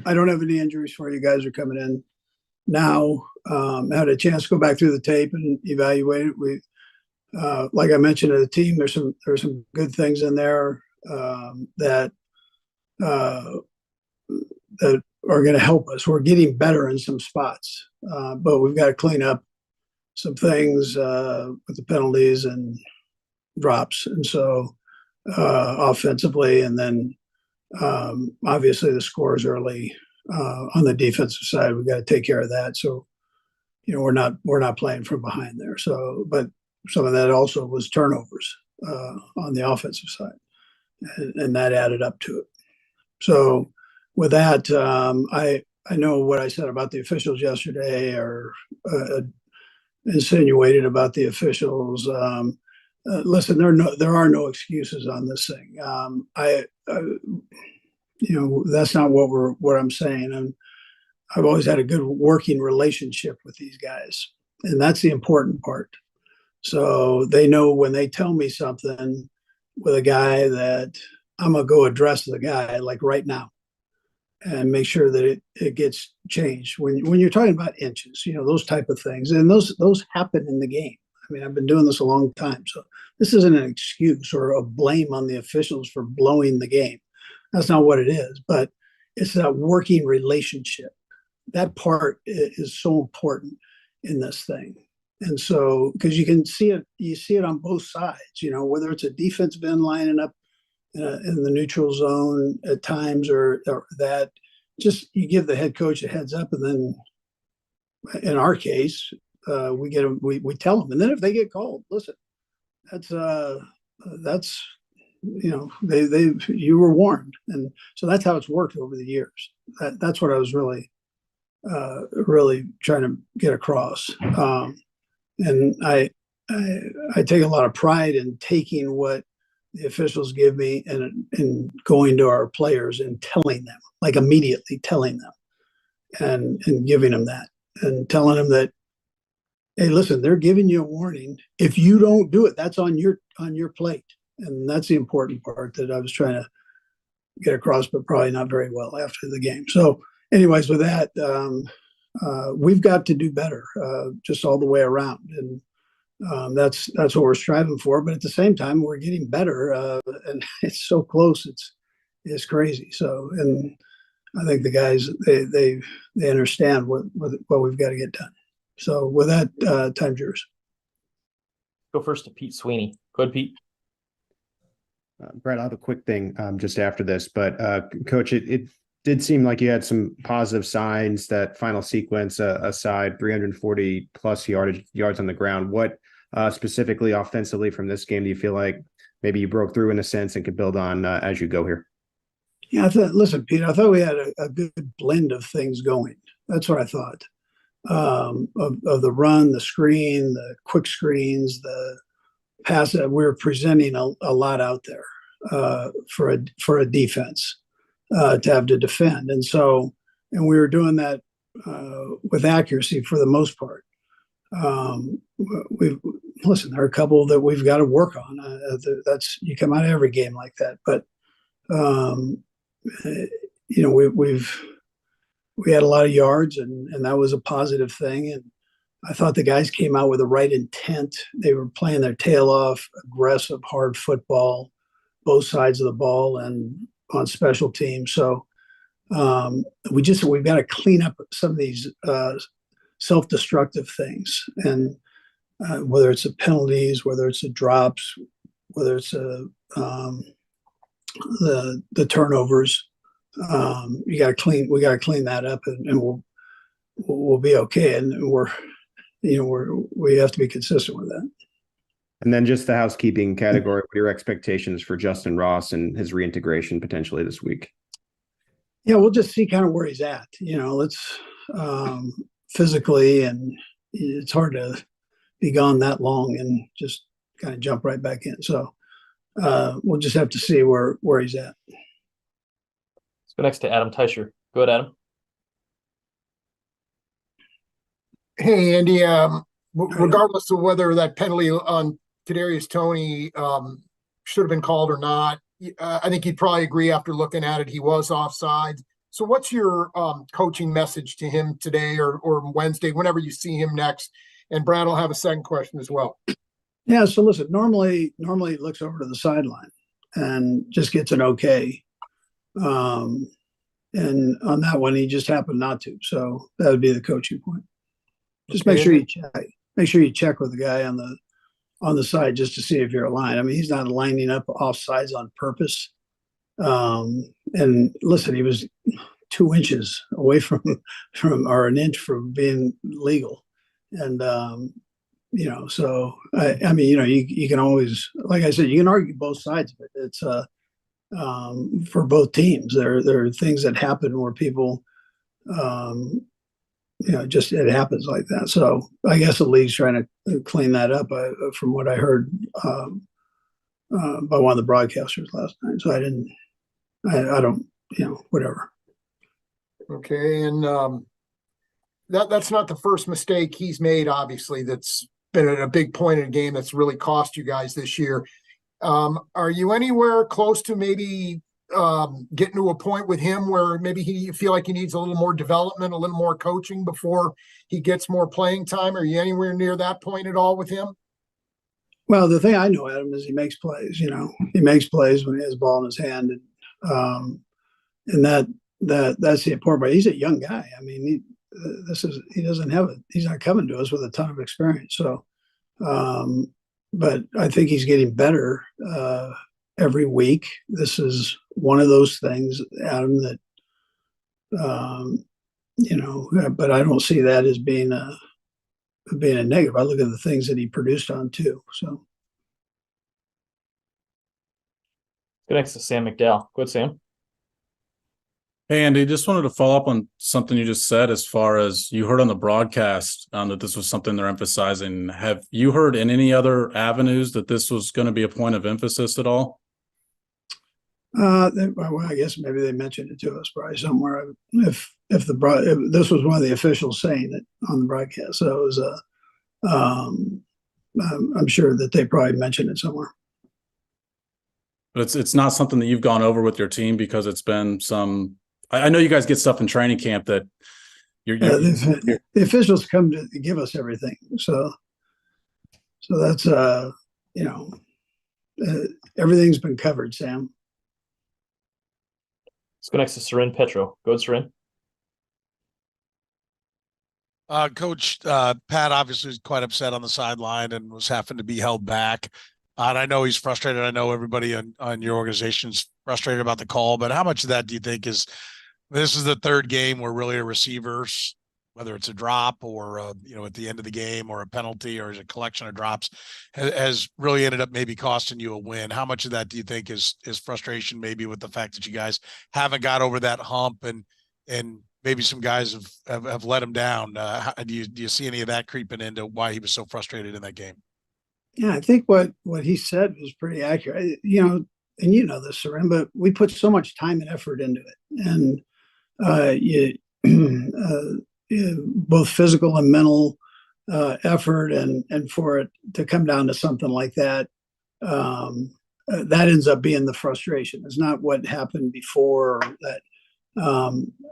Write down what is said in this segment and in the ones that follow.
I don't have any injuries for you. Guys are coming in now. Had a chance to go back through the tape and evaluate it. We, like I mentioned to the team, there's some good things in there that that are going to help us. We're getting better in some spots, but we've got to clean up some things with the penalties and drops, and so offensively, and then obviously the scores early on the defensive side. We've got to take care of that. So we're not playing from behind there. So, but some of that also was turnovers on the offensive side, and that added up to it. So with that, I know what I said about the officials yesterday, or insinuated about the officials. Listen, there are no excuses on this thing. That's not what I'm saying. I've always had a good working relationship with these guys, and that's the important part. So they know when they tell me something with a guy that I'm gonna go address the guy like right now and make sure that it gets changed. When you're talking about inches, those type of things, and those happen in the game. I mean, I've been doing this a long time, so this isn't an excuse or a blame on the officials for blowing the game. That's not what it is, but it's that working relationship. That part is so important in this thing. And so, because you see it on both sides, whether it's a defensive end lining up in the neutral zone at times, or that just you give the head coach a heads up, and then in our case, we tell them, and then if they get called, listen, that's you were warned, and so that's how it's worked over the years. That's what I was really trying to get across, and I take a lot of pride in taking what the officials give me and going to our players and telling them, like immediately telling them, and giving them that, and telling them that, hey, listen, they're giving you a warning. If you don't do it, that's on your plate. And that's the important part that I was trying to get across, but probably not very well after the game. So anyways, with that, we've got to do better, just all the way around. And that's what we're striving for. But at the same time, we're getting better, and it's so close. It's crazy. So, and I think the guys, they understand what we've got to get done. So with that, time's yours. Go first to Pete Sweeney. Go ahead, Pete. Brett, I'll have a quick thing just after this, but Coach, it did seem like you had some positive signs. That final sequence aside, 340 plus yards on the ground. What specifically offensively from this game do you feel like maybe you broke through in a sense and could build on as you go here? Yeah, listen, Pete, I thought we had a good blend of things going. That's what I thought. Of the run, the screen, the quick screens, the pass. That we were presenting a lot out there for a defense to have to defend, and we were doing that with accuracy for the most part. Listen, there are a couple that we've got to work on. That's, you come out of every game like that, but we had a lot of yards, and that was a positive thing. And I thought the guys came out with the right intent. They were playing their tail off, aggressive, hard football, both sides of the ball, and on special teams. So we've got to clean up some of these self-destructive things, and whether it's the penalties, whether it's the drops, whether it's the turnovers. We got to clean that up, and we'll be okay. And we have to be consistent with that. And then just the housekeeping category, what are your expectations for Justin Ross and his reintegration potentially this week? Yeah, we'll just see kind of where he's at. Let's physically, and it's hard to be gone that long and just kind of jump right back in. So we'll just have to see where he's at. Let's go next to Adam Teicher. Go ahead, Adam. Hey, Andy. Regardless of whether that penalty on Kadarius Toney should have been called or not, I think you'd probably agree after looking at it, he was offside. So what's your coaching message to him today or Wednesday, whenever you see him next? And Brad will have a second question as well. Yeah. So listen, normally he looks over to the sideline and just gets an okay. And on that one, he just happened not to. So that would be the coaching point. Just make sure you check. Make sure you check with the guy on the side just to see if you're aligned. I mean, he's not lining up off sides on purpose. And listen, he was 2 inches away from or an inch from being legal. And so I mean, you can always, like I said, you can argue both sides of it. It's for both teams. There are things that happen where people, just it happens like that. So I guess the league's trying to clean that up. From what I heard by one of the broadcasters last night. So I don't, whatever. Okay, and that's not the first mistake he's made. Obviously, that's been a big point in the game that's really cost you guys this year. Are you anywhere close to maybe getting to a point with him where maybe you feel like he needs a little more development, a little more coaching before he gets more playing time? Are you anywhere near that point at all with him? Well, the thing I know, Adam, is he makes plays. He makes plays when he has the ball in his hand, and that's the important part. He's a young guy. I mean, he's not coming to us with a ton of experience. So, but I think he's getting better every week. This is one of those things, Adam, that but I don't see that as being a negative. I look at the things that he produced on too. So Go next to Sam McDowell. Go ahead, Sam. Hey, Andy, just wanted to follow up on something you just said as far as you heard on the broadcast that this was something they're emphasizing. Have you heard in any other avenues that this was going to be a point of emphasis at all? Well, I guess maybe they mentioned it to us probably somewhere. If this was one of the officials saying it on the broadcast, so it was I'm sure that they probably mentioned it somewhere. But it's not something that you've gone over with your team because it's been some. I know you guys get stuff in training camp that the officials come to give us everything. So that's everything's been covered, Sam. Let's go next to Seren Petro. Go ahead, Seren. Coach, Pat obviously was quite upset on the sideline and was having to be held back. And I know he's frustrated. I know everybody on your organization's frustrated about the call, but how much of that do you think is this is the third game where really a receivers, whether it's a drop or at the end of the game or a penalty or a collection of drops, has really ended up maybe costing you a win? How much of that do you think is frustration, maybe with the fact that you guys haven't got over that hump and maybe some guys have let him down? Do you see any of that creeping into why he was so frustrated in that game? Yeah, I think what he said was pretty accurate. And this, Seren, but we put so much time and effort into it, and both physical and mental effort, and for it to come down to something like that, that ends up being the frustration. It's not what happened before or that,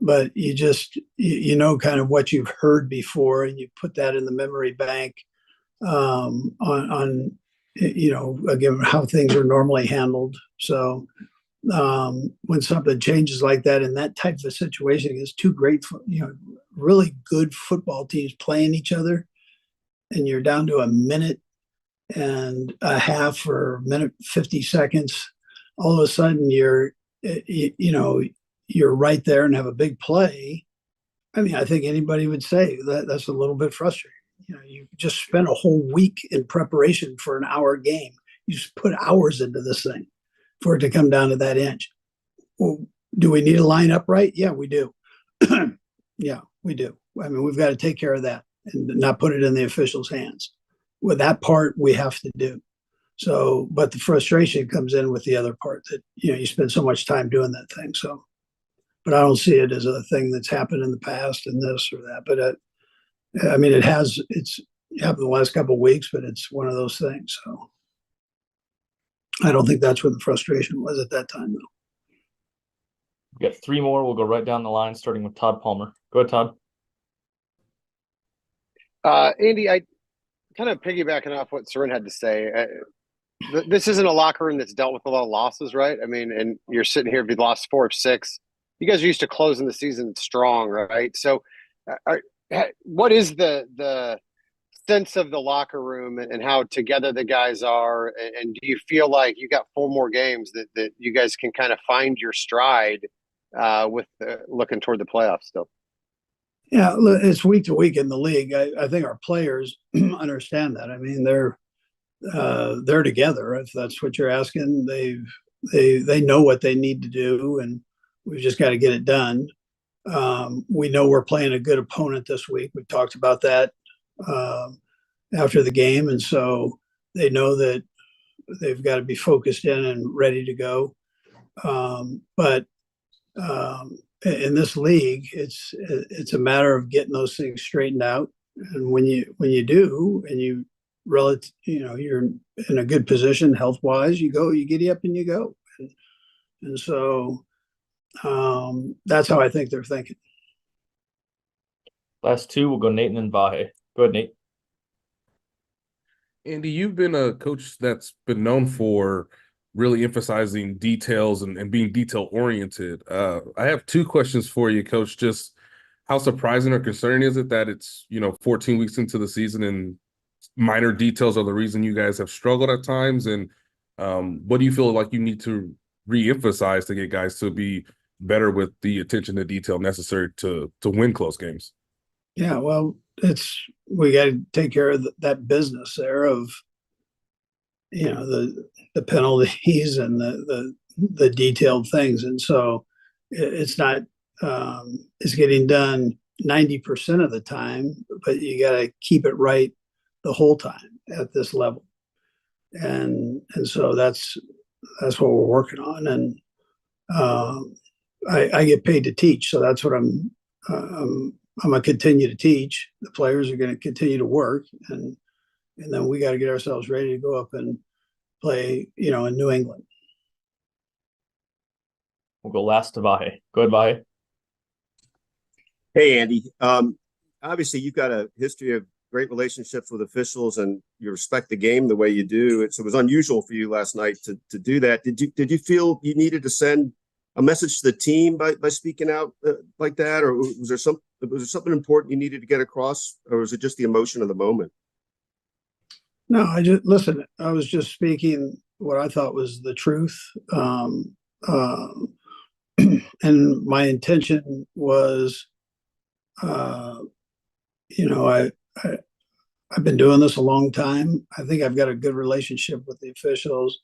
but you just kind of what you've heard before, and you put that in the memory bank on again how things are normally handled. So when something changes like that in that type of a situation, is two great, really good football teams playing each other, and you're down to a minute and a half or a minute 50 seconds, all of a sudden you're right there and have a big play. I mean, I think anybody would say that that's a little bit frustrating. You just spent a whole week in preparation for an hour game. You just put hours into this thing for it to come down to that inch. Well, do we need to line up right? Yeah, we do. Yeah, we do. I mean, we've got to take care of that and not put it in the officials' hands. Well, that part we have to do. So, but the frustration comes in with the other part that, you spend so much time doing that thing. So, but I don't see it as a thing that's happened in the past and this or that. But I mean, it's happened the last couple of weeks, but it's one of those things. So I don't think that's where the frustration was at that time, though. We got three more. We'll go right down the line, starting with Todd Palmer. Go ahead, Todd. Andy, I kind of piggybacking off what Seren had to say. This isn't a locker room that's dealt with a lot of losses, right? I mean, and you're sitting here, if you lost 4 of 6, you guys are used to closing the season strong, right? So, what is the sense of the locker room and how together the guys are? And do you feel like you got 4 more games that you guys can kind of find your stride with looking toward the playoffs still? Yeah, it's week to week in the league. I think our players understand that. I mean, they're together. If that's what you're asking, they know what they need to do, and we've just got to get it done. We know we're playing a good opponent this week. We talked about that after the game, and so they know that they've got to be focused in and ready to go. But in this league, it's a matter of getting those things straightened out. And when you do, and you're in a good position health wise, you get up and you go. And so that's how I think they're thinking. Last two, we'll go Nate and then Vahe. Go ahead, Nate. Andy, you've been a coach that's been known for really emphasizing details and being detail oriented. I have 2 questions for you, Coach. Just how surprising or concerning is it that it's 14 weeks into the season and minor details are the reason you guys have struggled at times? And what do you feel like you need to re-emphasize to get guys to be better with the attention to detail necessary to win close games? Yeah, well, we got to take care of that business there of the penalties and the detailed things. And so it's not it's getting done 90% of the time, but you got to keep it right the whole time at this level. And so that's what we're working on. And I get paid to teach, so that's what I'm going to continue to teach. The players are going to continue to work, and then we got to get ourselves ready to go up and play, in New England. We'll go last to Vahe. Go ahead, Vahe. Hey, Andy. Obviously, you've got a history of great relationships with officials, and you respect the game the way you do. So it was unusual for you last night to do that. Did you feel you needed to send a message to the team by speaking out like that, or was there something important you needed to get across, or was it just the emotion of the moment? No, I was just speaking what I thought was the truth. And my intention was, I've been doing this a long time. I think I've got a good relationship with the officials,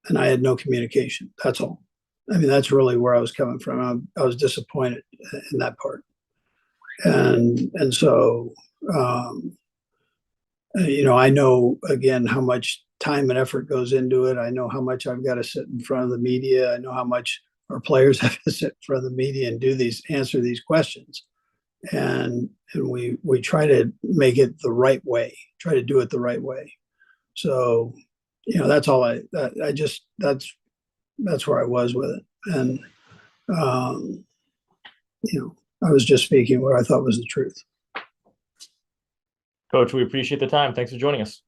and I had no communication. That's all. I mean, that's really where I was coming from. I was disappointed in that part. And so, I know, again, how much time and effort goes into it. I know how much I've got to sit in front of the media. I know how much our players have to sit in front of the media and answer these questions. And we try to make it the right way, try to do it the right way. So, that's all that's where I was with it. And, I was just speaking what I thought was the truth. Coach, we appreciate the time. Thanks for joining us.